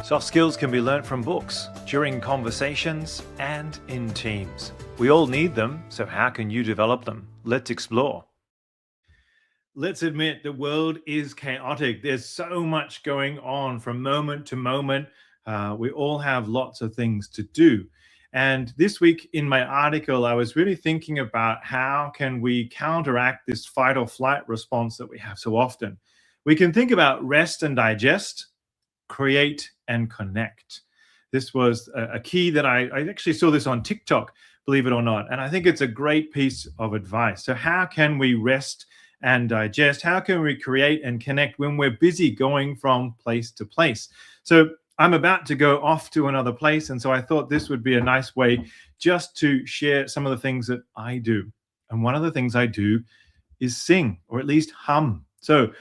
Soft skills can be learnt from books, during conversations, and in teams. We all need them, so how can you develop them? Let's explore. Let's admit the world is chaotic. There's so much going on from moment to moment. We all have lots of things to do. And this week in my article, I was really thinking about how can we counteract this fight or flight response that we have so often. We can think about rest and digest, create and connect. This was a key that I actually saw this on TikTok, believe it or not. And I think it's a great piece of advice. So, how can we rest and digest? How can we create and connect when we're busy going from place to place? So, I'm about to go off to another place. And so I thought this would be a nice way just to share some of the things that I do. And one of the things I do is sing, or at least hum. So,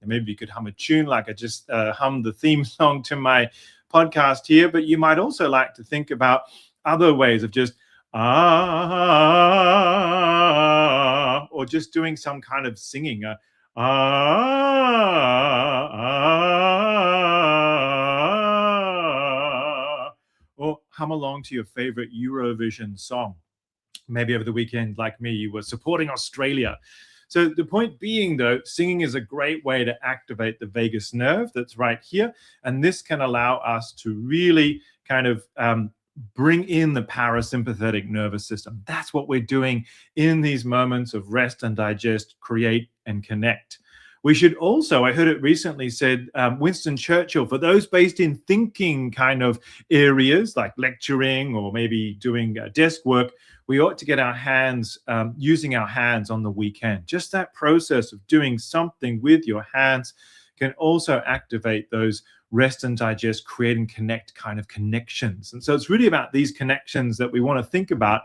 maybe you could hum a tune like I just hummed the theme song to my podcast here, but you might also like to think about other ways of just or just doing some kind of singing, or hum along to your favorite Eurovision song. Maybe over the weekend, like me, you were supporting Australia. So the point being, though, singing is a great way to activate the vagus nerve that's right here. And this can allow us to really kind of bring in the parasympathetic nervous system. That's what we're doing in these moments of rest and digest, create and connect. We should also, I heard it recently said, Winston Churchill, for those based in thinking kind of areas like lecturing or maybe doing desk work, we ought to get our hands, using our hands on the weekend. Just that process of doing something with your hands can also activate those rest and digest, create and connect kind of connections. And so it's really about these connections that we want to think about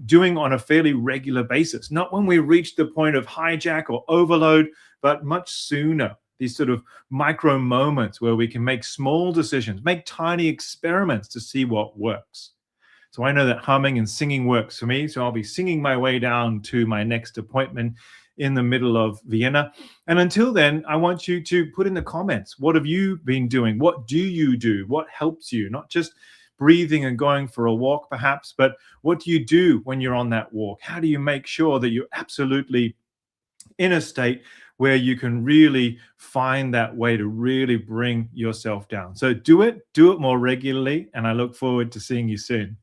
doing on a fairly regular basis, not when we reach the point of hijack or overload, but much sooner. These sort of micro moments where we can make small decisions, make tiny experiments to see what works. So I know that humming and singing works for me. So I'll be singing my way down to my next appointment in the middle of Vienna. And until then, I want you to put in the comments, what have you been doing? What do you do? What helps you? Not just breathing and going for a walk, perhaps, but what do you do when you're on that walk? How do you make sure that you're absolutely in a state where you can really find that way to really bring yourself down? So do it more regularly, and I look forward to seeing you soon.